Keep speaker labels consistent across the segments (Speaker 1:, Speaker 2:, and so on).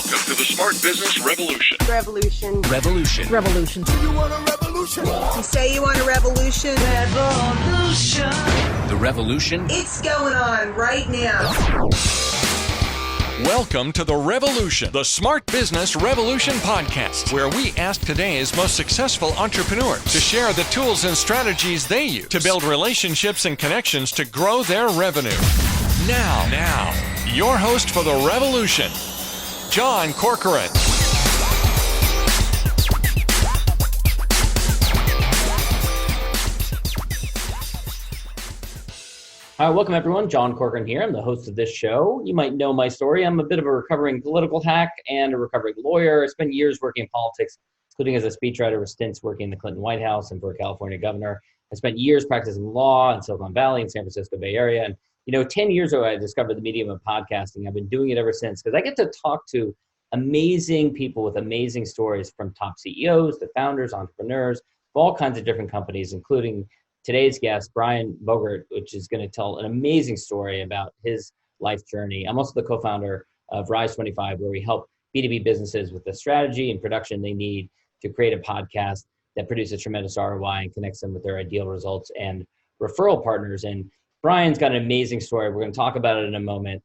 Speaker 1: Welcome to the Smart Business Revolution.
Speaker 2: Revolution.
Speaker 3: Revolution.
Speaker 2: Revolution.
Speaker 4: You want a revolution?
Speaker 2: You say you want a revolution?
Speaker 3: Revolution. The revolution.
Speaker 2: It's going on right now.
Speaker 5: Welcome to The Revolution, the Smart Business Revolution podcast, where we ask today's most successful entrepreneurs to share the tools and strategies they use to build relationships and connections to grow their revenue. Now, your host for The Revolution, John Corcoran.
Speaker 6: Hi, welcome everyone. John Corcoran here. I'm the host of this show. You might know my story. I'm a bit of a recovering political hack and a recovering lawyer. I spent years working in politics, including as a speechwriter with stints working in the Clinton White House and for a California governor. I spent years practicing law in Silicon Valley and San Francisco Bay Area. And 10 years ago, I discovered the medium of podcasting. I've been doing it ever since because I get to talk to amazing people with amazing stories, from top CEOs to founders, entrepreneurs, of all kinds of different companies, including today's guest, Brian Bogert, which is going to tell an amazing story about his life journey. I'm also the co-founder of Rise 25, where we help B2B businesses with the strategy and production they need to create a podcast that produces tremendous ROI and connects them with their ideal results and referral partners. And Brian's got an amazing story. We're going to talk about it in a moment.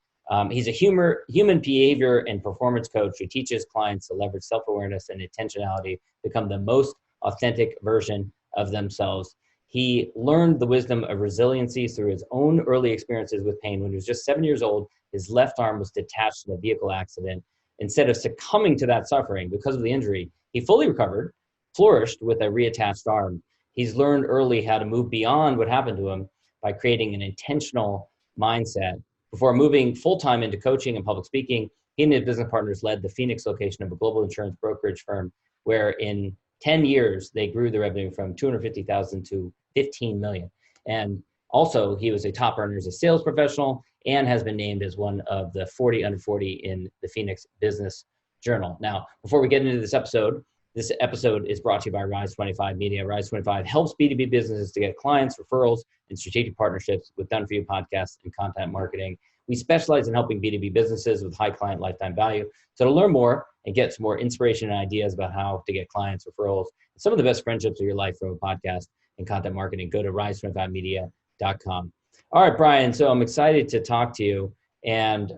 Speaker 6: He's a human behavior and performance coach who teaches clients to leverage self-awareness and intentionality to become the most authentic version of themselves. He learned the wisdom of resiliency through his own early experiences with pain. When he was just 7 years old, his left arm was detached in a vehicle accident. Instead of succumbing to that suffering because of the injury, he fully recovered, flourished with a reattached arm. He's learned early how to move beyond what happened to him by creating an intentional mindset. Before moving full-time into coaching and public speaking, he and his business partners led the Phoenix location of a global insurance brokerage firm, where in 10 years, they grew the revenue from $250,000 to $15 million. And also, he was a top earner as a sales professional and has been named as one of the 40 under 40 in the Phoenix Business Journal. Now, before we get into this episode is brought to you by Rise 25 Media. Rise 25 helps B2B businesses to get clients, referrals, and strategic partnerships with done-for-you podcasts and content marketing. We specialize in helping B2B businesses with high client lifetime value. So to learn more and get some more inspiration and ideas about how to get clients, referrals, and some of the best friendships of your life from a podcast and content marketing, go to rise25media.com. All right, Brian, so I'm excited to talk to you, and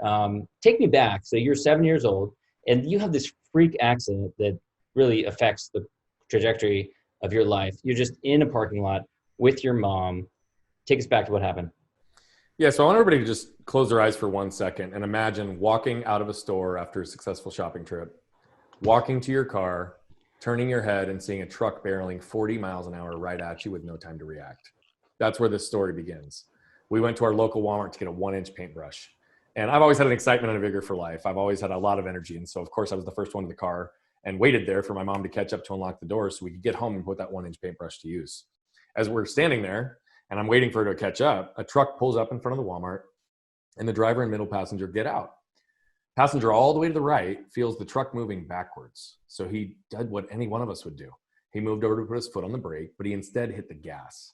Speaker 6: take me back. So you're 7 years old and you have this freak accident that really affects the trajectory of your life. You're just in a parking lot with your mom. Take us back to what happened.
Speaker 7: Yeah, so I want everybody to just close their eyes for 1 second and imagine walking out of a store after a successful shopping trip, walking to your car, turning your head and seeing a truck barreling 40 miles an hour right at you with no time to react. That's where this story begins. We went to our local Walmart to get a 1-inch paintbrush. And I've always had an excitement and a vigor for life. I've always had a lot of energy. And so, of course, I was the first one in the car and waited there for my mom to catch up to unlock the door so we could get home and put that 1-inch paintbrush to use. As we're standing there and I'm waiting for her to catch up, a truck pulls up in front of the Walmart and the driver and middle passenger get out. Passenger all the way to the right feels the truck moving backwards. So he did what any one of us would do. He moved over to put his foot on the brake, but he instead hit the gas.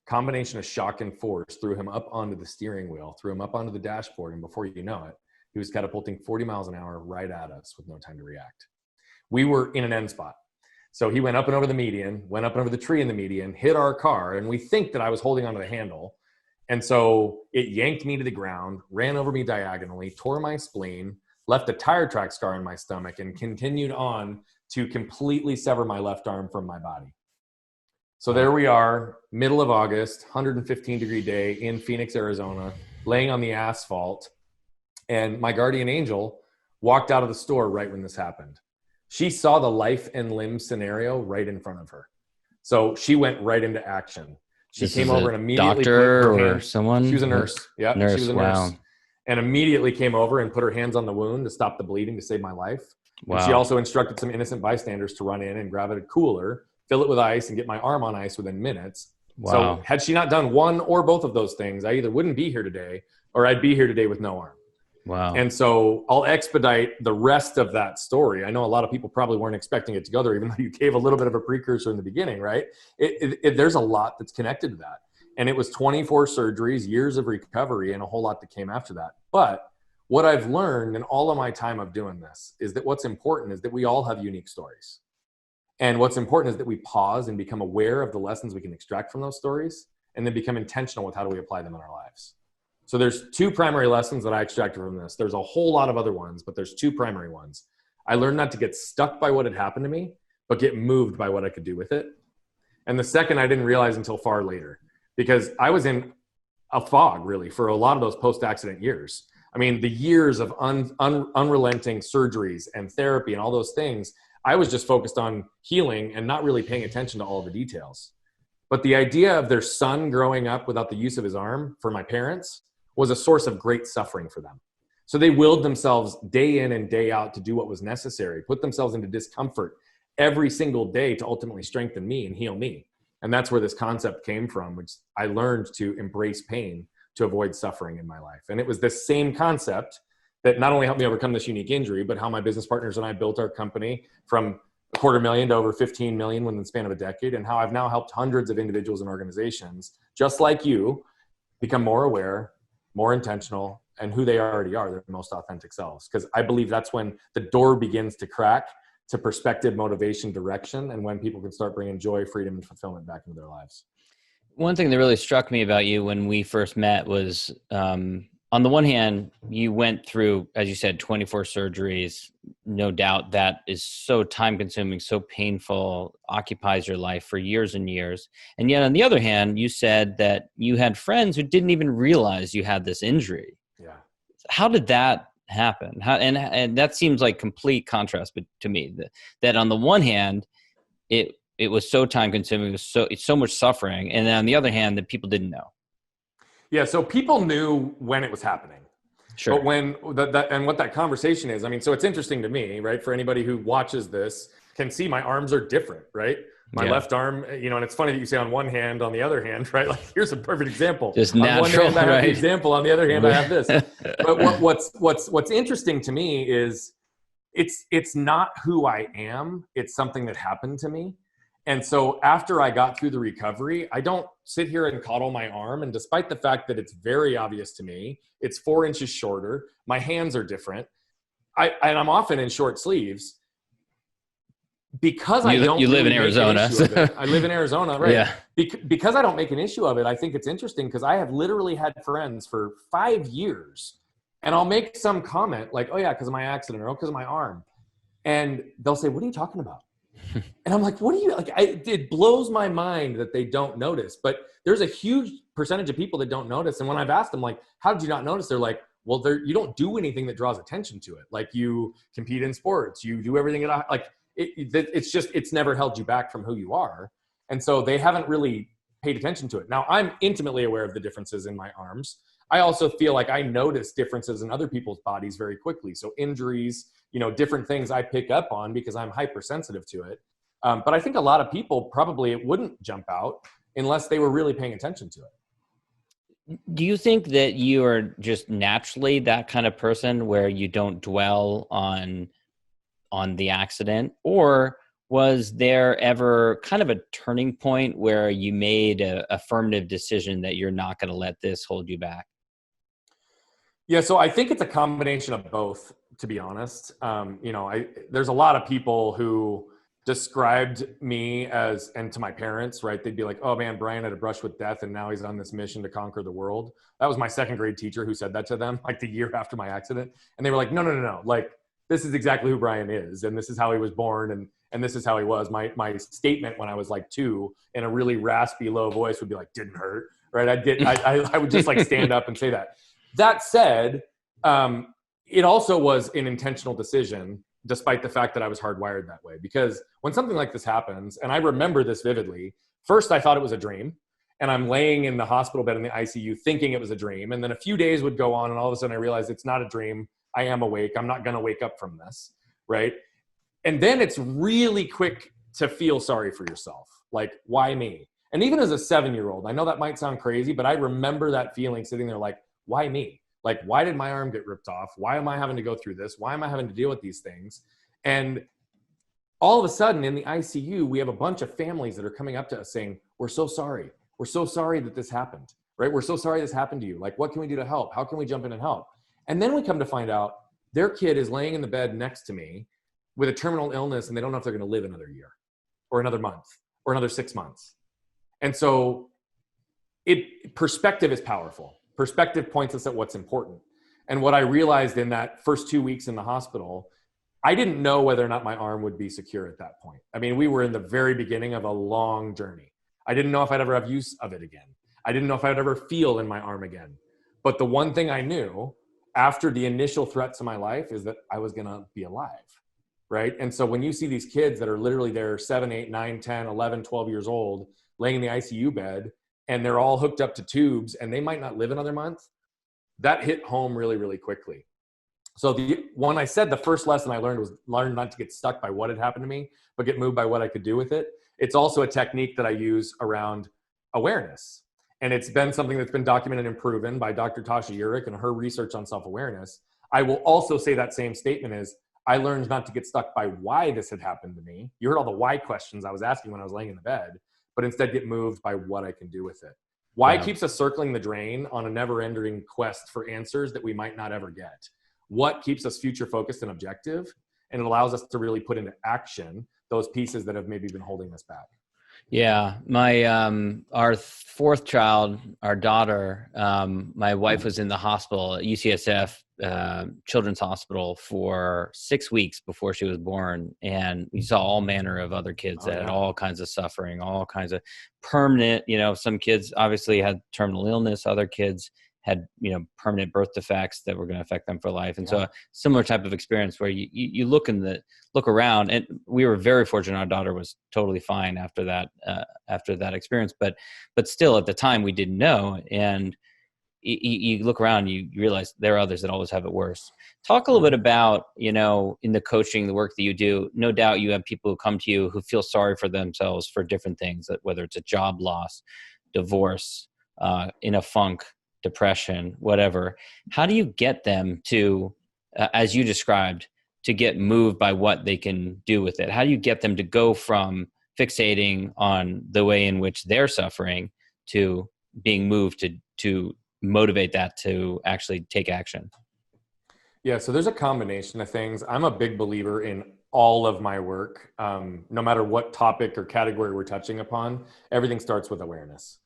Speaker 7: Combination of shock and force threw him up onto the steering wheel, threw him up onto the dashboard, and before you know it, he was catapulting 40 miles an hour right at us with no time to react. We were in an end spot. So he went up and over the median, went up and over the tree in the median, hit our car, and we think that I was holding onto the handle. And so it yanked me to the ground, ran over me diagonally, tore my spleen, left a tire track scar in my stomach, and continued on to completely sever my left arm from my body. So there we are, middle of August, 115-degree day in Phoenix, Arizona, laying on the asphalt. And my guardian angel walked out of the store right when this happened. She saw the life and limb scenario right in front of her. So she went right into action. She came over and immediately
Speaker 6: doctor or someone?
Speaker 7: She was a nurse. Yeah,
Speaker 6: nurse,
Speaker 7: she was a
Speaker 6: wow.
Speaker 7: nurse. And immediately came over and put her hands on the wound to stop the bleeding to save my life.
Speaker 6: Wow.
Speaker 7: And she also instructed some innocent bystanders to run in and grab a cooler, fill it with ice, and get my arm on ice within minutes.
Speaker 6: Wow.
Speaker 7: So had she not done one or both of those things, I either wouldn't be here today or I'd be here today with no arm.
Speaker 6: Wow.
Speaker 7: And so I'll expedite the rest of that story. I know a lot of people probably weren't expecting it to go there, even though you gave a little bit of a precursor in the beginning, right? There's a lot that's connected to that. And it was 24 surgeries, years of recovery, and a whole lot that came after that. But what I've learned in all of my time of doing this is that what's important is that we all have unique stories. And what's important is that we pause and become aware of the lessons we can extract from those stories, and then become intentional with how do we apply them in our lives. So there's two primary lessons that I extracted from this. There's a whole lot of other ones, but there's two primary ones. I learned not to get stuck by what had happened to me, but get moved by what I could do with it. And the second I didn't realize until far later, because I was in a fog really for a lot of those post-accident years. I mean, the years of unrelenting surgeries and therapy and all those things, I was just focused on healing and not really paying attention to all the details. But the idea of their son growing up without the use of his arm for my parents was a source of great suffering for them. So they willed themselves day in and day out to do what was necessary, put themselves into discomfort every single day to ultimately strengthen me and heal me. And that's where this concept came from, which I learned to embrace pain to avoid suffering in my life. And it was this same concept that not only helped me overcome this unique injury, but how my business partners and I built our company from $250,000 to over 15 million within the span of a decade, and how I've now helped hundreds of individuals and organizations, just like you, become more aware, more intentional, and who they already are, their most authentic selves. Because I believe that's when the door begins to crack to perspective, motivation, direction, and when people can start bringing joy, freedom, and fulfillment back into their lives.
Speaker 6: One thing that really struck me about you when we first met was, on the one hand, you went through, as you said, 24 surgeries. No doubt that is so time consuming, so painful, occupies your life for years and years. And yet on the other hand, you said that you had friends who didn't even realize you had this injury.
Speaker 7: Yeah.
Speaker 6: How did that happen? And that seems like complete contrast to me, that on the one hand, it was so time consuming, it's so much suffering. And then on the other hand, that people didn't know.
Speaker 7: Yeah, so people knew when it was happening.
Speaker 6: Sure.
Speaker 7: But when and what that conversation is, I mean, so it's interesting to me, right? For anybody who watches this can see my arms are different, right? My left arm, and it's funny that you say on one hand, on the other hand, right? Like here's a perfect example.
Speaker 6: Just
Speaker 7: on
Speaker 6: natural,
Speaker 7: one hand, I have
Speaker 6: right?
Speaker 7: the example. On the other hand, I have this. But what's interesting to me is it's not who I am. It's something that happened to me. And so after I got through the recovery, I don't sit here and coddle my arm. And despite the fact that it's very obvious to me, it's 4 inches shorter, my hands are different, and I'm often in short sleeves. Because
Speaker 6: you live in Arizona.
Speaker 7: I live in Arizona, right?
Speaker 6: Yeah.
Speaker 7: Because I don't make an issue of it, I think it's interesting because I have literally had friends for 5 years, and I'll make some comment like, oh yeah, because of my accident, or oh, because of my arm. And they'll say, what are you talking about? And I'm like, what do you like? It blows my mind that they don't notice, but there's a huge percentage of people that don't notice. And when I've asked them, like, how did you not notice? They're like, well, you don't do anything that draws attention to it. Like you compete in sports, you do everything it's never held you back from who you are. And so they haven't really paid attention to it. Now I'm intimately aware of the differences in my arms. I also feel like I notice differences in other people's bodies very quickly. So injuries, different things I pick up on because I'm hypersensitive to it. But I think a lot of people probably it wouldn't jump out unless they were really paying attention to it.
Speaker 6: Do you think that you are just naturally that kind of person where you don't dwell on the accident, or was there ever kind of a turning point where you made a affirmative decision that you're not going to let this hold you back?
Speaker 7: Yeah, so I think it's a combination of both, to be honest. There's a lot of people who described me as, and to my parents, right? They'd be like, oh man, Brian had a brush with death and now he's on this mission to conquer the world. That was my second grade teacher who said that to them, like the year after my accident. And they were like, no. Like, this is exactly who Brian is. And this is how he was born. And this is how he was. My statement when I was like 2 in a really raspy, low voice would be like, didn't hurt, right? I would just like stand up and say that. That said, it also was an intentional decision, despite the fact that I was hardwired that way. Because when something like this happens, and I remember this vividly, first I thought it was a dream, and I'm laying in the hospital bed in the ICU thinking it was a dream. And then a few days would go on, and all of a sudden I realized it's not a dream. I am awake. I'm not going to wake up from this, right? And then it's really quick to feel sorry for yourself. Like, why me? And even as a 7-year-old, I know that might sound crazy, but I remember that feeling sitting there like, why me? Like, why did my arm get ripped off? Why am I having to go through this? Why am I having to deal with these things? And all of a sudden in the ICU, we have a bunch of families that are coming up to us saying, we're so sorry. We're so sorry that this happened, right? We're so sorry this happened to you. Like, what can we do to help? How can we jump in and help? And then we come to find out their kid is laying in the bed next to me with a terminal illness, and they don't know if they're going to live another year or another month or another 6 months. And so perspective is powerful. Perspective points us at what's important. And what I realized in that first 2 weeks in the hospital, I didn't know whether or not my arm would be secure at that point. I mean, we were in the very beginning of a long journey. I didn't know if I'd ever have use of it again. I didn't know if I'd ever feel in my arm again. But the one thing I knew after the initial threat to my life is that I was going to be alive, right? And so when you see these kids that are literally there 7, 8, 9, 10, 11, 12 years old, laying in the ICU bed, and they're all hooked up to tubes, and they might not live another month, that hit home really, really quickly. So when I said the first lesson I learned was learn not to get stuck by what had happened to me, but get moved by what I could do with it. It's also a technique that I use around awareness. And it's been something that's been documented and proven by Dr. Tasha Eurich and her research on self-awareness. I will also say that same statement is, I learned not to get stuck by why this had happened to me. You heard all the why questions I was asking when I was laying in the bed, but instead get moved by what I can do with it. Why keeps us circling the drain on a never-ending quest for answers that we might not ever get? What keeps us future focused and objective? And it allows us to really put into action those pieces that have maybe been holding us back.
Speaker 6: Yeah, my our fourth child, our daughter, my wife was in the hospital at UCSF Children's Hospital for 6 weeks before she was born, and we saw all manner of other kids that had all kinds of suffering, all kinds of permanent. Some kids obviously had terminal illness, other kids had permanent birth defects that were going to affect them for life. And so a similar type of experience where you look around, and we were very fortunate. Our daughter was totally fine after that experience, but still at the time we didn't know. And you look around, you realize there are others that always have it worse. Talk a little bit about, in the coaching, the work that you do. No doubt you have people who come to you who feel sorry for themselves for different things, whether it's a job loss, divorce, in a funk, depression, whatever. How do you get them to, as you described, to get moved by what they can do with it? How do you get them to go from fixating on the way in which they're suffering to being moved to motivate that to actually take action?
Speaker 7: Yeah, so there's a combination of things. I'm a big believer in all of my work, no matter what topic or category we're touching upon, everything starts with awareness.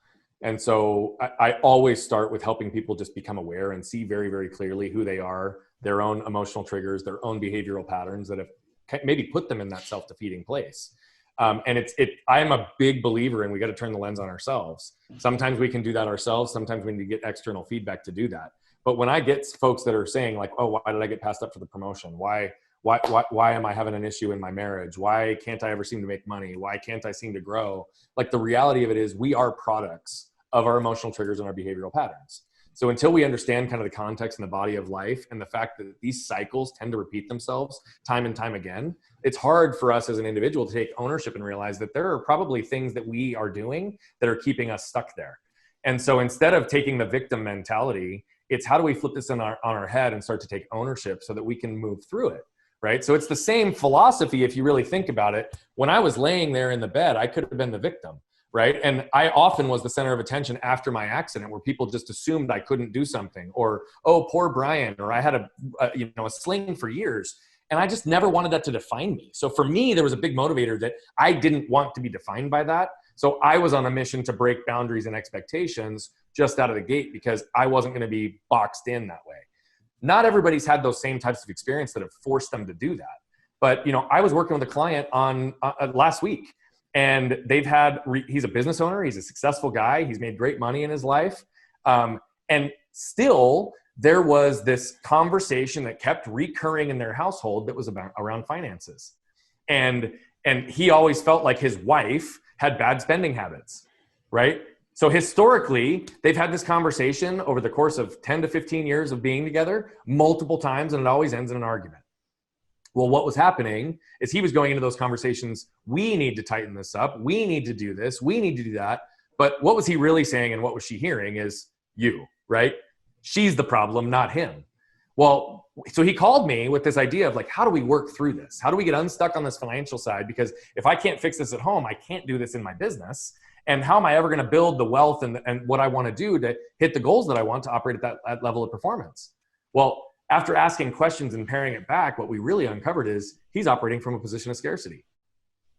Speaker 7: And so I always start with helping people just become aware and see very, very clearly who they are, their own emotional triggers, their own behavioral patterns that have maybe put them in that self-defeating place. And I am a big believer in we got to turn the lens on ourselves. Sometimes we can do that ourselves. Sometimes we need to get external feedback to do that. But when I get folks that are saying like, oh, why did I get passed up for the promotion? Why am I having an issue in my marriage? Why can't I ever seem to make money? Why can't I seem to grow? Like the reality of it is we are products of our emotional triggers and our behavioral patterns. So until we understand kind of the context and the body of life and the fact that these cycles tend to repeat themselves time and time again, it's hard for us as an individual to take ownership and realize that there are probably things that we are doing that are keeping us stuck there. And so instead of taking the victim mentality, it's how do we flip this on our head and start to take ownership so that we can move through it, right? So it's the same philosophy if you really think about it. When I was laying there in the bed, I could have been the victim. Right. And I often was the center of attention after my accident where people just assumed I couldn't do something or, oh, poor Brian, or I had a sling for years. And I just never wanted that to define me. So for me, there was a big motivator that I didn't want to be defined by that. So I was on a mission to break boundaries and expectations just out of the gate because I wasn't going to be boxed in that way. Not everybody's had those same types of experience that have forced them to do that. But, I was working with a client on last week. And he's a business owner. He's a successful guy. He's made great money in his life. And still there was this conversation that kept recurring in their household that was around finances. And he always felt like his wife had bad spending habits, right? So historically, they've had this conversation over the course of 10 to 15 years of being together multiple times, and it always ends in an argument. Well, what was happening is he was going into those conversations, we need to tighten this up, we need to do this, we need to do that. But what was he really saying and what was she hearing is you, right? She's the problem, not him. Well, so he called me with this idea of like, how do we work through this? How do we get unstuck on this financial side? Because if I can't fix this at home, I can't do this in my business. And how am I ever going to build the wealth and what I want to do to hit the goals that I want to operate at that level of performance? Well, after asking questions and paring it back, what we really uncovered is he's operating from a position of scarcity.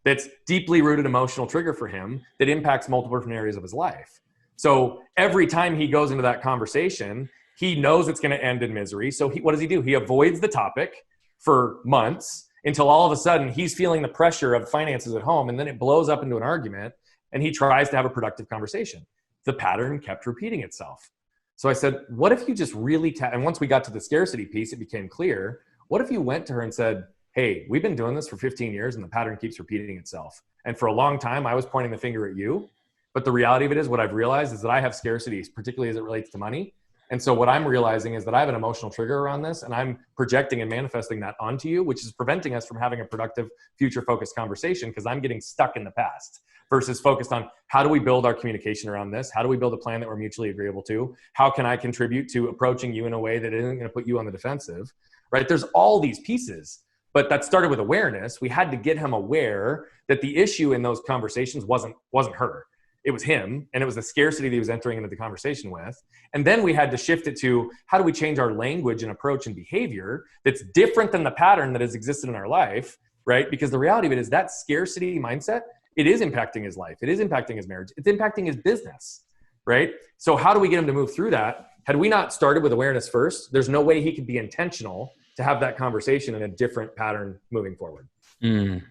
Speaker 7: That's deeply rooted emotional trigger for him that impacts multiple different areas of his life. So every time he goes into that conversation, he knows it's going to end in misery. So what does he do? He avoids the topic for months until all of a sudden he's feeling the pressure of finances at home, and then it blows up into an argument, and he tries to have a productive conversation. The pattern kept repeating itself. So I said, what if you just really, and once we got to the scarcity piece, it became clear. What if you went to her and said, hey, we've been doing this for 15 years and the pattern keeps repeating itself. And for a long time, I was pointing the finger at you. But the reality of it is, what I've realized is that I have scarcity, particularly as it relates to money. And so what I'm realizing is that I have an emotional trigger around this, and I'm projecting and manifesting that onto you, which is preventing us from having a productive, future-focused conversation, because I'm getting stuck in the past versus focused on how do we build our communication around this? How do we build a plan that we're mutually agreeable to? How can I contribute to approaching you in a way that isn't going to put you on the defensive, right? There's all these pieces, but that started with awareness. We had to get him aware that the issue in those conversations wasn't her. It was him, and it was the scarcity that he was entering into the conversation with. And then we had to shift it to, how do we change our language and approach and behavior that's different than the pattern that has existed in our life, right? Because the reality of it is that scarcity mindset, it is impacting his life. It is impacting his marriage. It's impacting his business, right? So how do we get him to move through that? Had we not started with awareness first, there's no way he could be intentional to have that conversation in a different pattern moving forward.
Speaker 6: When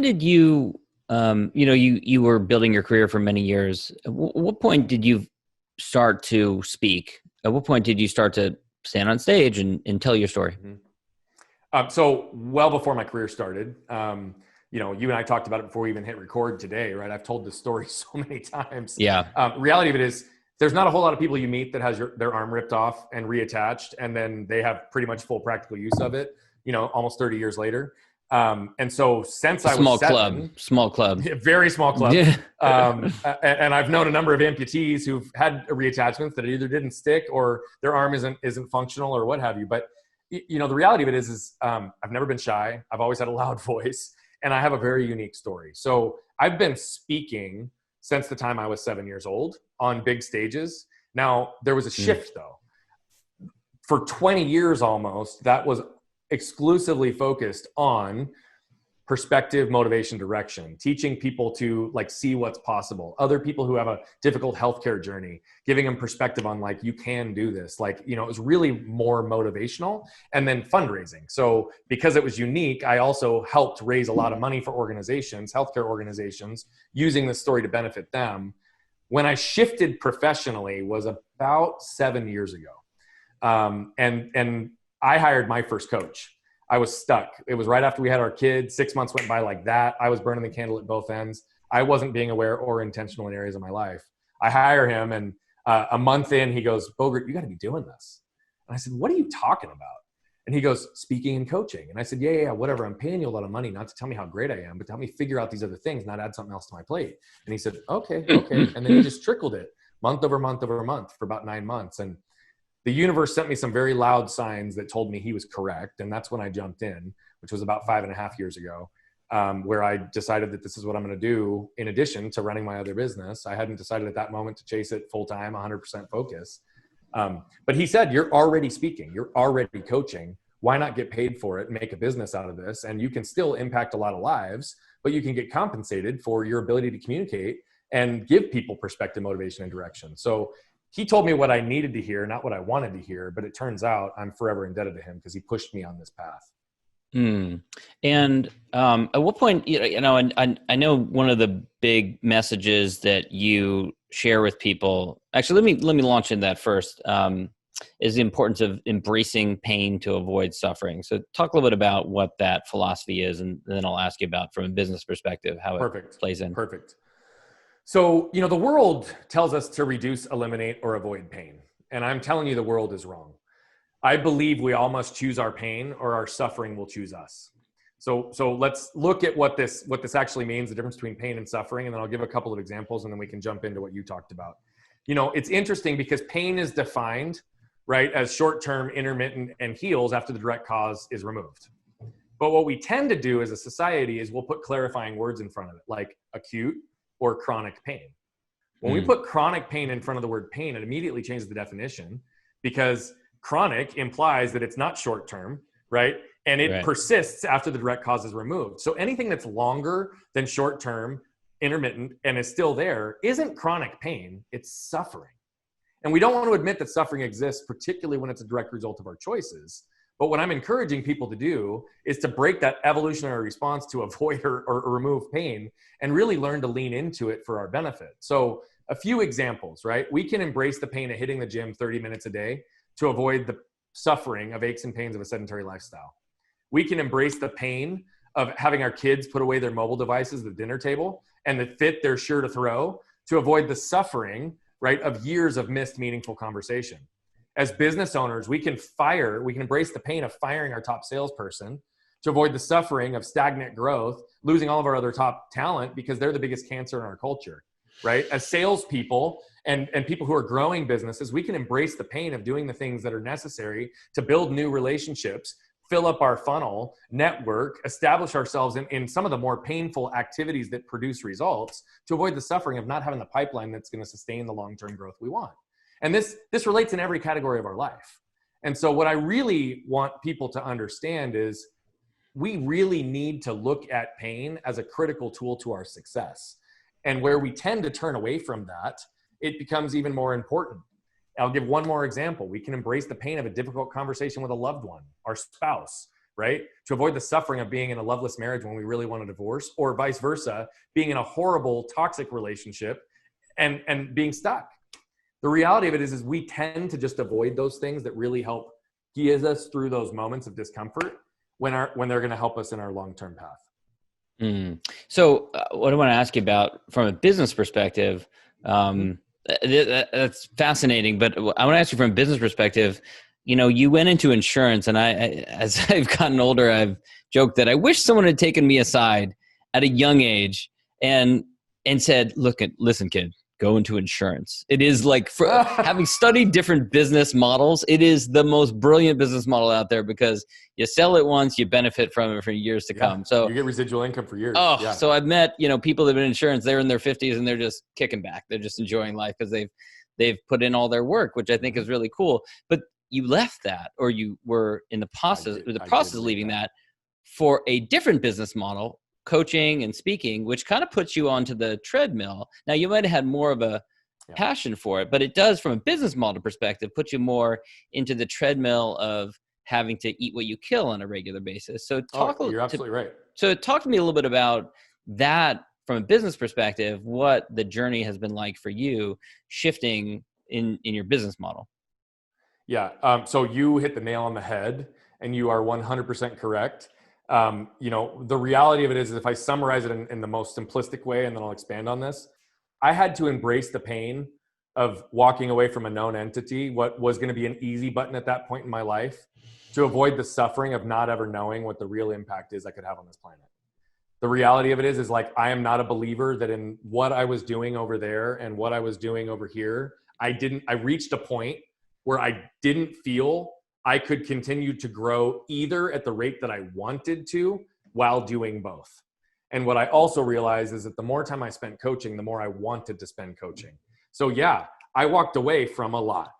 Speaker 6: did you, you were building your career for many years. At what point did you start to speak? At what point did you start to stand on stage and tell your story?
Speaker 7: So well before my career started, you and I talked about it before we even hit record today, right? I've told this story so many times.
Speaker 6: Yeah.
Speaker 7: Reality of it is, there's not a whole lot of people you meet that has their arm ripped off and reattached, and then they have pretty much full practical use of it, almost 30 years later. And so since I was
Speaker 6: small club,
Speaker 7: very small club.
Speaker 6: Yeah.
Speaker 7: And I've known a number of amputees who've had reattachments that either didn't stick or their arm isn't functional or what have you. But the reality of it is I've never been shy. I've always had a loud voice, and I have a very unique story. So I've been speaking since the time I was 7 years old on big stages. Now, there was a shift though. For 20 years almost, that was exclusively focused on perspective, motivation, direction, teaching people to see what's possible. Other people who have a difficult healthcare journey, giving them perspective on you can do this. It was really more motivational, and then fundraising. So because it was unique, I also helped raise a lot of money for organizations, healthcare organizations, using this story to benefit them. When I shifted professionally was about 7 years ago. And I hired my first coach. I was stuck. It was right after we had our kids. 6 months went by like that. I was burning the candle at both ends. I wasn't being aware or intentional in areas of my life. I hire him, and a month in, he goes, Bogert, you got to be doing this. And I said, what are you talking about? And he goes, speaking and coaching. And I said, yeah, whatever. I'm paying you a lot of money, not to tell me how great I am, but to help me figure out these other things, not add something else to my plate. And he said, okay. And then he just trickled it month over month over month for about 9 months. And the universe sent me some very loud signs that told me he was correct. And that's when I jumped in, which was about 5.5 years ago, where I decided that this is what I'm going to do in addition to running my other business. I hadn't decided at that moment to chase it full time, 100% focus. But he said, you're already speaking, you're already coaching. Why not get paid for it and make a business out of this? And you can still impact a lot of lives, but you can get compensated for your ability to communicate and give people perspective, motivation, and direction. So he told me what I needed to hear, not what I wanted to hear, but it turns out I'm forever indebted to him because he pushed me on this path.
Speaker 6: And at what point, and I know one of the big messages that you share with people, actually, let me launch in that first, is the importance of embracing pain to avoid suffering. So talk a little bit about what that philosophy is, and then I'll ask you about, from a business perspective, how it plays in.
Speaker 7: Perfect. So, the world tells us to reduce, eliminate, or avoid pain. And I'm telling you, the world is wrong. I believe we all must choose our pain, or our suffering will choose us. So let's look at what this actually means, the difference between pain and suffering. And then I'll give a couple of examples, and then we can jump into what you talked about. It's interesting because pain is defined, right, as short-term, intermittent, and heals after the direct cause is removed. But what we tend to do as a society is we'll put clarifying words in front of it, like acute or chronic pain. When we put chronic pain in front of the word pain, it immediately changes the definition, because chronic implies that it's not short term, right? And it persists after the direct cause is removed. So anything that's longer than short term, intermittent, and is still there isn't chronic pain, it's suffering. And we don't want to admit that suffering exists, particularly when it's a direct result of our choices. But what I'm encouraging people to do is to break that evolutionary response to avoid or remove pain and really learn to lean into it for our benefit. So a few examples, right? We can embrace the pain of hitting the gym 30 minutes a day to avoid the suffering of aches and pains of a sedentary lifestyle. We can embrace the pain of having our kids put away their mobile devices at the dinner table and the fit they're sure to throw to avoid the suffering, right, of years of missed meaningful conversation. As business owners, we can embrace the pain of firing our top salesperson to avoid the suffering of stagnant growth, losing all of our other top talent because they're the biggest cancer in our culture, right? As salespeople and people who are growing businesses, we can embrace the pain of doing the things that are necessary to build new relationships, fill up our funnel, network, establish ourselves in some of the more painful activities that produce results to avoid the suffering of not having the pipeline that's going to sustain the long-term growth we want. And this relates in every category of our life. And so what I really want people to understand is we really need to look at pain as a critical tool to our success. And where we tend to turn away from that, it becomes even more important. I'll give one more example. We can embrace the pain of a difficult conversation with a loved one, our spouse, right? To avoid the suffering of being in a loveless marriage when we really want a divorce, or vice versa, being in a horrible, toxic relationship and being stuck. The reality of it is we tend to just avoid those things that really help get us through those moments of discomfort when they're going to help us in our long-term path.
Speaker 6: So what I want to ask you about from a business perspective, that's fascinating, but I want to ask you from a business perspective, you went into insurance, and I as I've gotten older, I've joked that I wish someone had taken me aside at a young age and said, listen, kid, go into insurance. It is like, having studied different business models, it is the most brilliant business model out there because you sell it once, you benefit from it for years to come. So
Speaker 7: you get residual income for years.
Speaker 6: So I've met, people that have been in insurance, they're in their 50s and they're just kicking back. They're just enjoying life because they've put in all their work, which I think is really cool. But you left that, or you were in the process of leaving that for a different business model, coaching and speaking, which kind of puts you onto the treadmill. Now, you might have had more of a passion for it, but it does, from a business model perspective, put you more into the treadmill of having to eat what you kill on a regular basis. So
Speaker 7: you're absolutely right.
Speaker 6: So talk to me a little bit about that from a business perspective, what the journey has been like for you shifting in your business model.
Speaker 7: Yeah. So you hit the nail on the head, and you are 100% correct. The reality of it is if I summarize it in the most simplistic way, and then I'll expand on this, I had to embrace the pain of walking away from a known entity, what was going to be an easy button at that point in my life, to avoid the suffering of not ever knowing what the real impact is I could have on this planet. The reality of it is like, I am not a believer that in what I was doing over there and what I was doing over here, I reached a point where I didn't feel I could continue to grow either at the rate that I wanted to while doing both. And what I also realized is that the more time I spent coaching, the more I wanted to spend coaching. So I walked away from a lot,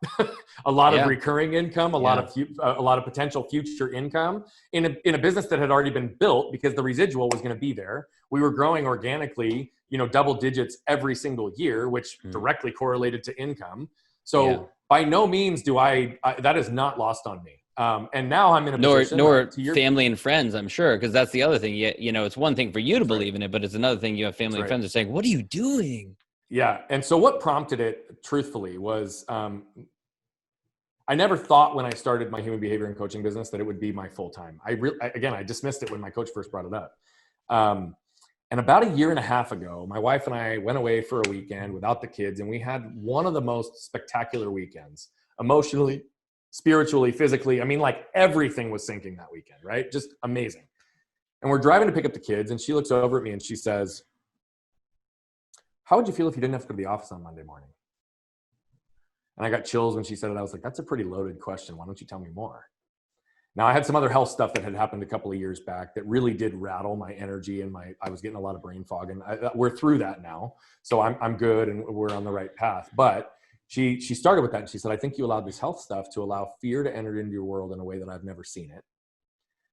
Speaker 7: of recurring income, a lot of potential future income in a business that had already been built because the residual was going to be there. We were growing organically, double digits every single year, which directly correlated to income. So by no means that is not lost on me. And now I'm in a position.
Speaker 6: Nor family and friends, I'm sure, because that's the other thing. It's one thing for you to believe in it, but it's another thing you have family and friends are saying, what are you doing?
Speaker 7: Yeah. And so what prompted it, truthfully, was I never thought when I started my human behavior and coaching business that it would be my full time. I dismissed it when my coach first brought it up. And about a year and a half ago, my wife and I went away for a weekend without the kids, and we had one of the most spectacular weekends, emotionally, spiritually, physically. I mean, like everything was sinking that weekend, right? Just amazing. And we're driving to pick up the kids, and she looks over at me and she says, "How would you feel if you didn't have to go to the office on Monday morning?" And I got chills when she said it. I was like, that's a pretty loaded question. Why don't you tell me more? Now, I had some other health stuff that had happened a couple of years back that really did rattle my energy, and I was getting a lot of brain fog, and we're through that now. So I'm good, and we're on the right path. But She started with that. And she said, I think you allowed this health stuff to allow fear to enter into your world in a way that I've never seen it.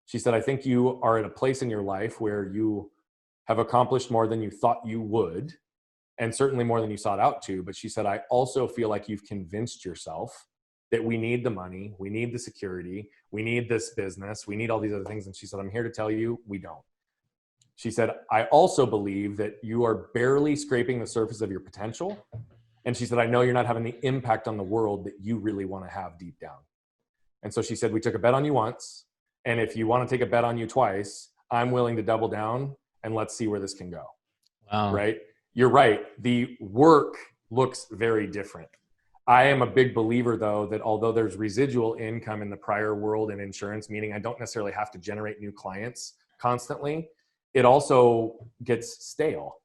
Speaker 7: She said, I think you are at a place in your life where you have accomplished more than you thought you would, and certainly more than you sought out to. But she said, I also feel like you've convinced yourself that we need the money, we need the security, we need this business, we need all these other things. And she said, I'm here to tell you, we don't. She said, I also believe that you are barely scraping the surface of your potential. And she said, I know you're not having the impact on the world that you really want to have deep down. And so she said, we took a bet on you once. And if you want to take a bet on you twice, I'm willing to double down and let's see where this can go.
Speaker 6: Wow.
Speaker 7: Right? You're right. The work looks very different. I am a big believer, though, that although there's residual income in the prior world in insurance, meaning I don't necessarily have to generate new clients constantly, it also gets stale.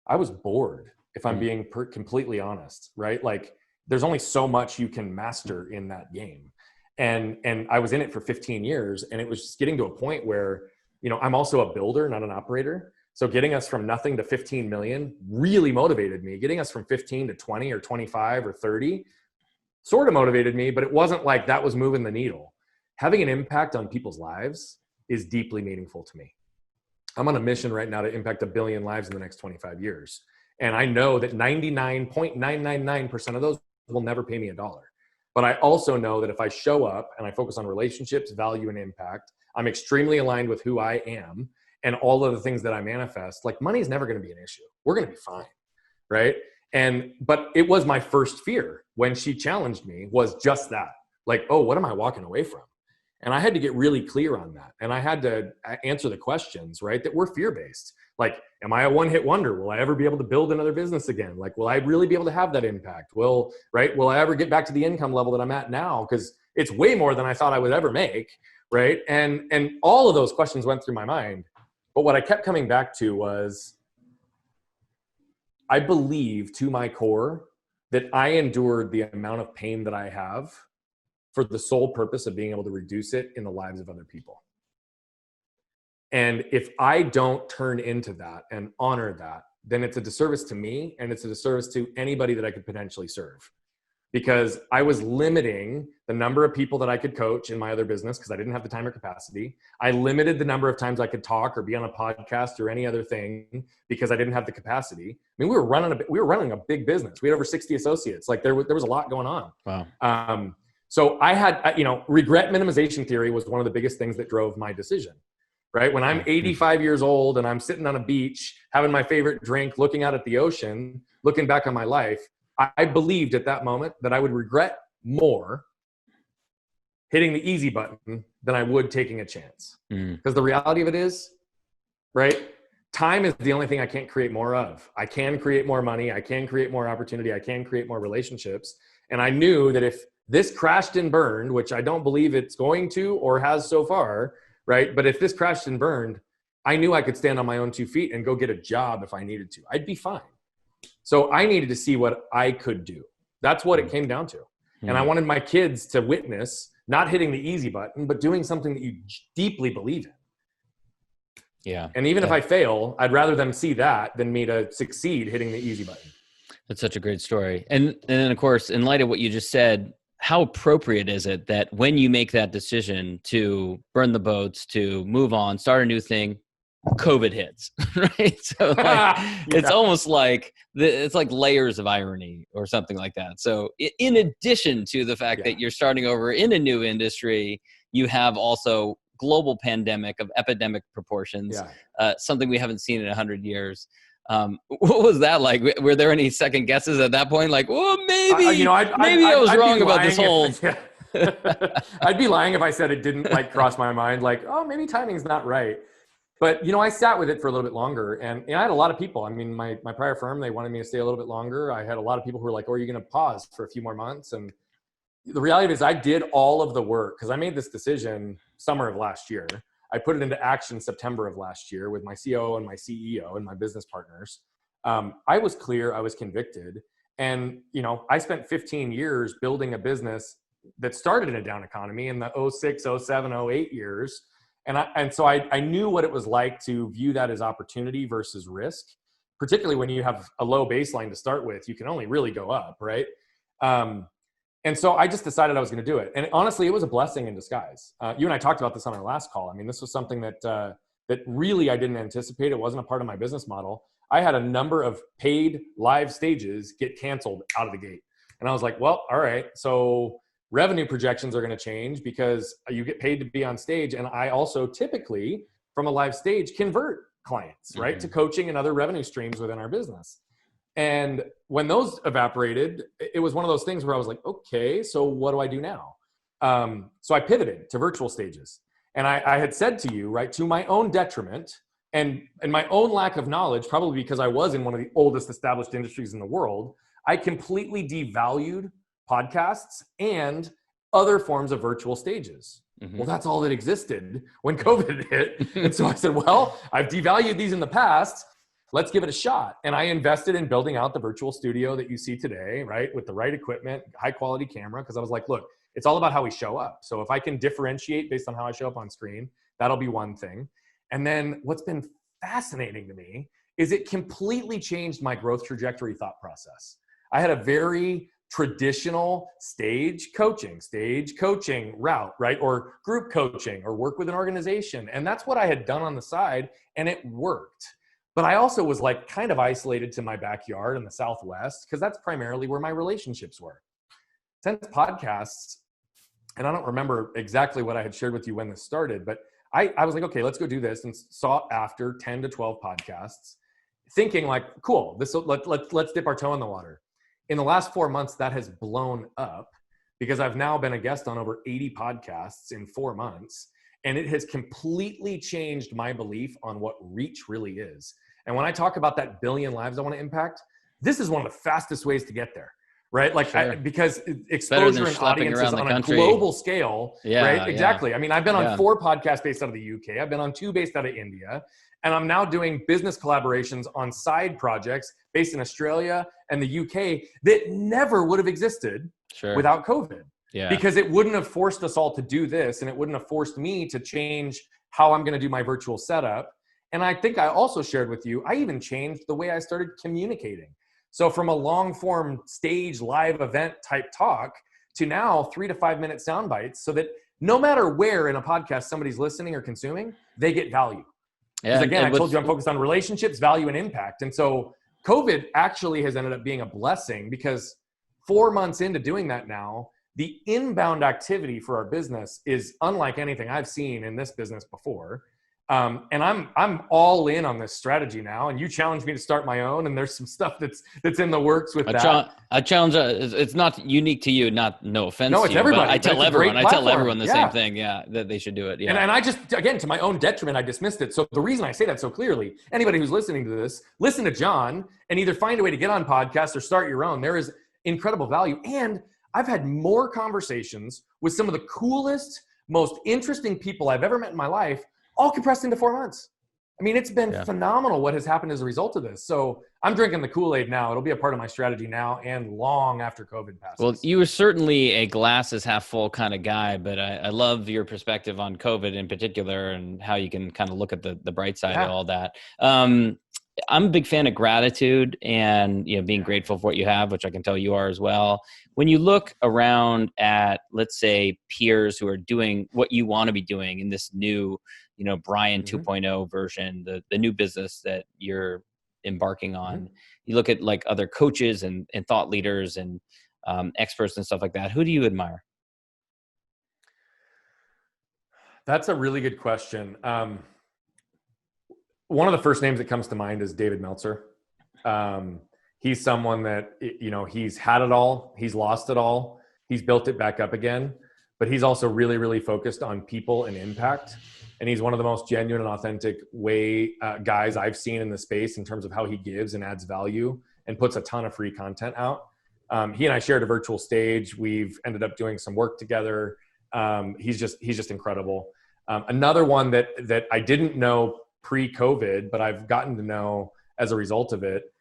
Speaker 7: I was bored, if I'm being completely honest, right? Like there's only so much you can master in that game. And I was in it for 15 years, and it was just getting to a point where, you know, I'm also a builder, not an operator. So getting us from nothing to 15 million really motivated me. Getting us from 15 to 20 or 25 or 30 sort of motivated me, but it wasn't like that was moving the needle. Having an impact on people's lives is deeply meaningful to me. I'm on a mission right now to impact 1 billion lives in the next 25 years. And I know that 99.999% of those will never pay me $1. But I also know that if I show up and I focus on relationships, value, and impact, I'm extremely aligned with who I am and all of the things that I manifest. Like money is never going to be an issue. We're going to be fine, right? But it was my first fear when she challenged me, was just that. Like, oh, what am I walking away from? And I had to get really clear on that. And I had to answer the questions, right, that were fear-based. Like, am I a one-hit wonder? Will I ever be able to build another business again? Like, will I really be able to have that impact? Will I ever get back to the income level that I'm at now? Because it's way more than I thought I would ever make, right? And all of those questions went through my mind. But what I kept coming back to was, I believe to my core that I endured the amount of pain that I have for the sole purpose of being able to reduce it in the lives of other people. And if I don't turn into that and honor that, then it's a disservice to me, and it's a disservice to anybody that I could potentially serve. Because I was limiting the number of people that I could coach in my other business because I didn't have the time or capacity. I limited the number of times I could talk or be on a podcast or any other thing because I didn't have the capacity. I mean, we were running a big business. We had over 60 associates. Like there was a lot going on.
Speaker 6: Wow.
Speaker 7: So I had, regret minimization theory was one of the biggest things that drove my decision, right? When I'm 85 years old and I'm sitting on a beach, having my favorite drink, looking out at the ocean, looking back on my life, I believed at that moment that I would regret more hitting the easy button than I would taking a chance. Because the reality of it is, right? Time is the only thing I can't create more of. I can create more money. I can create more opportunity. I can create more relationships. And I knew that if this crashed and burned, which I don't believe it's going to or has so far, right? But if this crashed and burned, I knew I could stand on my own 2 feet and go get a job if I needed to. I'd be fine. So I needed to see what I could do. That's what it came down to. And I wanted my kids to witness not hitting the easy button, but doing something that you deeply believe in.
Speaker 6: Yeah.
Speaker 7: And even if I fail, I'd rather them see that than me to succeed hitting the easy button.
Speaker 6: That's such a great story. And then, of course, in light of what you just said, how appropriate is it that when you make that decision to burn the boats, to move on, start a new thing, COVID hits, right? So like, it's almost like it's like layers of irony or something like that. So in addition to the fact that you're starting over in a new industry, you have also global pandemic of epidemic proportions, something we haven't seen in 100 years. What was that like? Were there any second guesses at that point? Like, well, maybe I was wrong about this whole.
Speaker 7: I'd be lying if I said it didn't like cross my mind. Like, oh, maybe timing's not right. But, I sat with it for a little bit longer, and I had a lot of people. I mean, my prior firm, they wanted me to stay a little bit longer. I had a lot of people who were like, oh, are you going to pause for a few more months? And the reality is I did all of the work because I made this decision summer of last year. I put it into action September of last year with my COO and my CEO and my business partners. I was clear. I was convicted. And, I spent 15 years building a business that started in a down economy in the 06, 07, 08 years. And so I knew what it was like to view that as opportunity versus risk, particularly when you have a low baseline to start with. You can only really go up, right? And so I just decided I was going to do it. And honestly, it was a blessing in disguise. You and I talked about this on our last call. I mean, this was something that really I didn't anticipate. It wasn't a part of my business model. I had a number of paid live stages get canceled out of the gate. And I was like, well, all right. So revenue projections are going to change because you get paid to be on stage. And I also typically, from a live stage, convert clients, right, to coaching and other revenue streams within our business. And when those evaporated, it was one of those things where I was like, okay, so what do I do now? So I pivoted to virtual stages. And I had said to you, right, to my own detriment and my own lack of knowledge, probably because I was in one of the oldest established industries in the world, I completely devalued podcasts and other forms of virtual stages. Well, that's all that existed when COVID hit. And so I said, well, I've devalued these in the past. Let's give it a shot. And I invested in building out the virtual studio that you see today, right? With the right equipment, high quality camera. Because I was like, look, it's all about how we show up. So if I can differentiate based on how I show up on screen, that'll be one thing. And then what's been fascinating to me is it completely changed my growth trajectory thought process. I had a very traditional stage coaching route, right? Or group coaching or work with an organization. And that's what I had done on the side and it worked. But I also was like kind of isolated to my backyard in the Southwest because that's primarily where my relationships were. Since podcasts, and I don't remember exactly what I had shared with you when this started, but I was like, okay, let's go do this, and sought after 10 to 12 podcasts, thinking like, cool, let's dip our toe in the water. In the last 4 months, that has blown up because I've now been a guest on over 80 podcasts in 4 months. And it has completely changed my belief on what reach really is. And when I talk about that billion lives I want to impact, this is one of the fastest ways to get there, right? Like,
Speaker 6: sure.
Speaker 7: Because exposure and audiences on a global scale, right? Exactly. Yeah. I mean, I've been on 4 podcasts based out of the UK. I've been on 2 based out of India. And I'm now doing business collaborations on side projects based in Australia and the UK that never would have existed without COVID. Yeah. Because it wouldn't have forced us all to do this, and it wouldn't have forced me to change how I'm going to do my virtual setup. And I think I also shared with you, I even changed the way I started communicating. So from a long form stage live event type talk to now 3 to 5 minute sound bites so that no matter where in a podcast somebody's listening or consuming, they get value. Because again, I told you I'm focused on relationships, value, and impact. And so COVID actually has ended up being a blessing because 4 months into doing that now, the inbound activity for our business is unlike anything I've seen in this business before. And I'm all in on this strategy now. And you challenged me to start my own, and there's some stuff that's in the works with that.
Speaker 6: I challenge. It's not unique to you. No offense.
Speaker 7: No, it's everybody.
Speaker 6: I tell everyone the same thing. Yeah, that they should do it. Yeah.
Speaker 7: And I just, again, to my own detriment, I dismissed it. So the reason I say that so clearly, anybody who's listening to this, listen to John and either find a way to get on podcasts or start your own. There is incredible value. And I've had more conversations with some of the coolest, most interesting people I've ever met in my life, all compressed into 4 months. I mean, it's been phenomenal what has happened as a result of this. So I'm drinking the Kool-Aid now. It'll be a part of my strategy now and long after COVID passes.
Speaker 6: Well, you were certainly a glasses half full kind of guy, but I love your perspective on COVID in particular and how you can kind of look at the bright side of all that. I'm a big fan of gratitude and, being grateful for what you have, which I can tell you are as well. When you look around at, let's say, peers who are doing what you want to be doing in this new, Brian 2.0 version, the new business that you're embarking on, you look at like other coaches and thought leaders and experts and stuff like that. Who do you admire?
Speaker 7: That's a really good question. One of the first names that comes to mind is David Meltzer. He's someone that, he's had it all. He's lost it all. He's built it back up again. But he's also really, really focused on people and impact. And he's one of the most genuine and authentic guys I've seen in the space in terms of how he gives and adds value and puts a ton of free content out. He and I shared a virtual stage. We've ended up doing some work together. He's just incredible. Another one that I didn't know pre-COVID, but I've gotten to know as a result of it,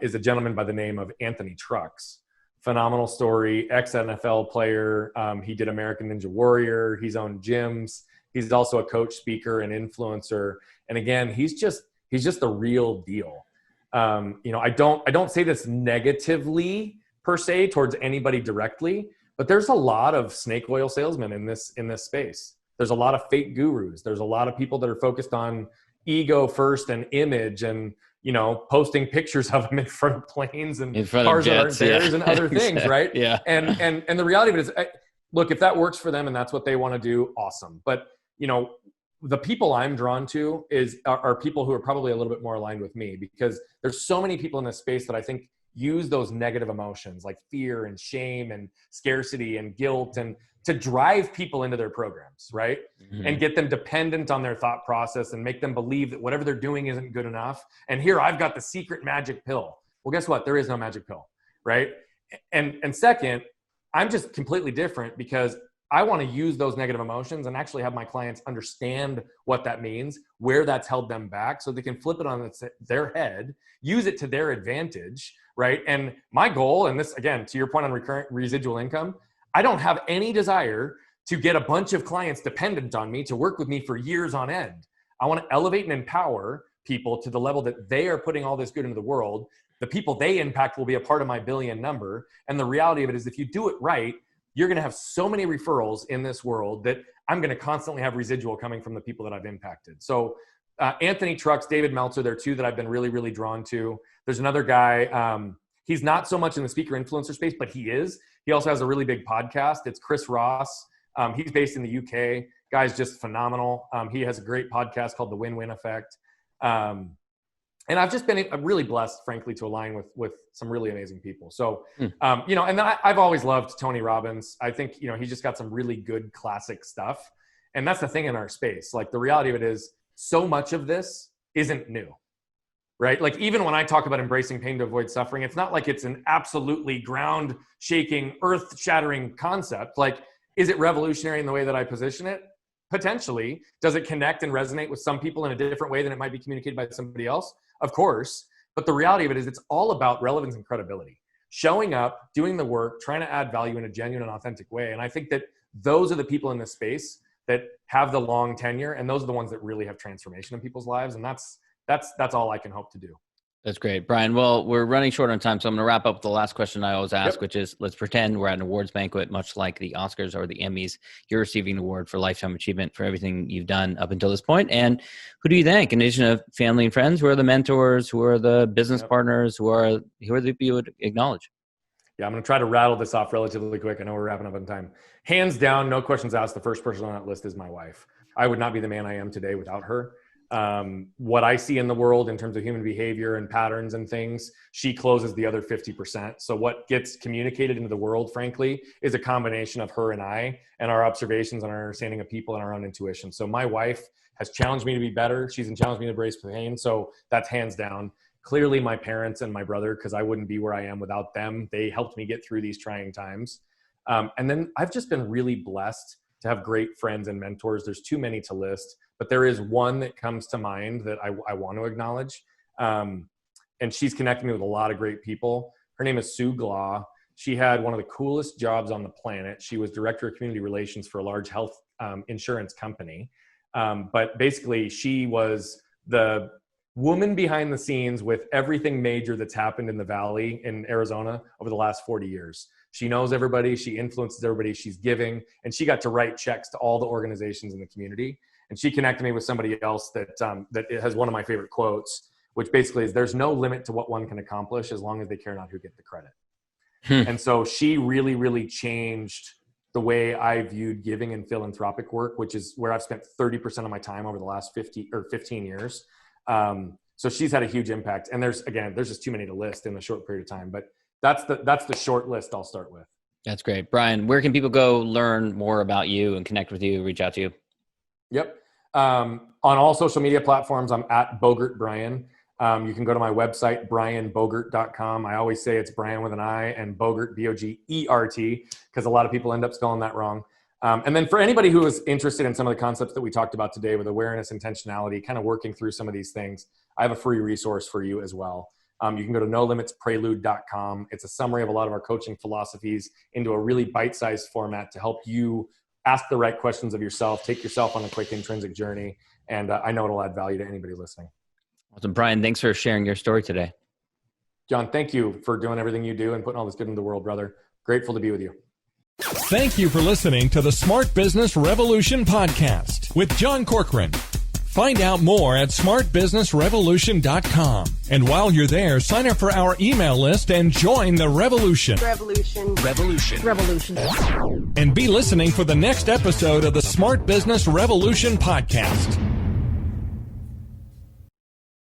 Speaker 7: is a gentleman by the name of Anthony Trucks. Phenomenal story, ex-NFL player. He did American Ninja Warrior. He's owned gyms. He's also a coach, speaker, and influencer. And again, he's just the real deal. I don't say this negatively per se towards anybody directly, but there's a lot of snake oil salesmen in this space. There's a lot of fake gurus. There's a lot of people that are focused on ego first and image and, posting pictures of them in front of planes and
Speaker 6: in front
Speaker 7: cars
Speaker 6: of
Speaker 7: that aren't
Speaker 6: jets,
Speaker 7: theirs and other things, right?
Speaker 6: Yeah.
Speaker 7: And the reality of it is, look, if that works for them and that's what they want to do, awesome. But, the people I'm drawn to are people who are probably a little bit more aligned with me, because there's so many people in this space that I think use those negative emotions like fear and shame and scarcity and guilt and to drive people into their programs, right? Mm-hmm. And get them dependent on their thought process and make them believe that whatever they're doing isn't good enough. And here, I've got the secret magic pill. Well, guess what? There is no magic pill, right? And second, I'm just completely different because I want to use those negative emotions and actually have my clients understand what that means, where that's held them back, so they can flip it on their head, use it to their advantage, right? And my goal, and this, again, to your point on recurrent residual income, I don't have any desire to get a bunch of clients dependent on me to work with me for years on end. I want to elevate and empower people to the level that they are putting all this good into the world. The people they impact will be a part of my billion number. And the reality of it is, if you do it right, you're going to have so many referrals in this world that I'm going to constantly have residual coming from the people that I've impacted. So Anthony Trucks, David Meltzer, they're two that I've been really, really drawn to. There's another guy, he's not so much in the speaker influencer space, but he is. He also has a really big podcast. It's Chris Ross. He's based in the UK. Guy's just phenomenal. He has a great podcast called The Win-Win Effect. And I've just been really blessed, frankly, to align with some really amazing people. So, and I've always loved Tony Robbins. I think, he's just got some really good classic stuff. And that's the thing in our space. Like, the reality of it is, so much of this isn't new, right? Like, even when I talk about embracing pain to avoid suffering, it's not like it's an absolutely ground shaking, earth shattering concept. Like, is it revolutionary in the way that I position it? Potentially. Does it connect and resonate with some people in a different way than it might be communicated by somebody else? Of course. But the reality of it is, it's all about relevance and credibility. Showing up, doing the work, trying to add value in a genuine and authentic way. And I think that those are the people in this space that have the long tenure, and those are the ones that really have transformation in people's lives. And that's all I can hope to do.
Speaker 6: That's great, Brian. Well, we're running short on time, so I'm going to wrap up with the last question I always ask, which is, let's pretend we're at an awards banquet, much like the Oscars or the Emmys. You're receiving an award for lifetime achievement for everything you've done up until this point. And who do you thank? In addition to family and friends, who are the mentors, who are the business partners, who are the people you would acknowledge?
Speaker 7: Yeah, I'm going to try to rattle this off relatively quick. I know we're wrapping up on time. Hands down, no questions asked, the first person on that list is my wife. I would not be the man I am today without her. What I see in the world in terms of human behavior and patterns and things, she closes the other 50%. So what gets communicated into the world, frankly, is a combination of her and I, and our observations and our understanding of people and our own intuition. So my wife has challenged me to be better. She's challenged me to embrace pain. So that's hands down. Clearly my parents and my brother, because I wouldn't be where I am without them. They helped me get through these trying times. And then I've just been really blessed to have great friends and mentors. There's too many to list, but there is one that comes to mind that I want to acknowledge. And she's connected me with a lot of great people. Her name is Sue Glaw. She had one of the coolest jobs on the planet. She was director of community relations for a large health insurance company. But basically she was the woman behind the scenes with everything major that's happened in the Valley in Arizona over the last 40 years. She knows everybody. She influences everybody. She's giving, and she got to write checks to all the organizations in the community. And she connected me with somebody else that has one of my favorite quotes, which basically is, there's no limit to what one can accomplish as long as they care not who get the credit. And so she really, really changed the way I viewed giving and philanthropic work, which is where I've spent 30% of my time over the last 15 years. So she's had a huge impact. And there's just too many to list in a short period of time, but that's the short list I'll start with. That's great. Brian, where can people go learn more about you and connect with you, reach out to you? Yep. On all social media platforms, I'm at Bogert Brian. You can go to my website, brianbogert.com. I always say it's Brian with an I and Bogert, B-O-G-E-R-T, because a lot of people end up spelling that wrong. And then for anybody who is interested in some of the concepts that we talked about today with awareness, intentionality, kind of working through some of these things, I have a free resource for you as well. You can go to nolimitsprelude.com. It's a summary of a lot of our coaching philosophies into a really bite-sized format to help you ask the right questions of yourself, take yourself on a quick intrinsic journey. And I know it'll add value to anybody listening. Awesome. Brian, thanks for sharing your story today. John, thank you for doing everything you do and putting all this good into the world, brother. Grateful to be with you.
Speaker 5: Thank you for listening to the Smart Business Revolution podcast with John Corcoran. Find out more at smartbusinessrevolution.com. And while you're there, sign up for our email list and join the revolution.
Speaker 2: Revolution.
Speaker 3: Revolution.
Speaker 2: Revolution.
Speaker 5: And be listening for the next episode of the Smart Business Revolution podcast.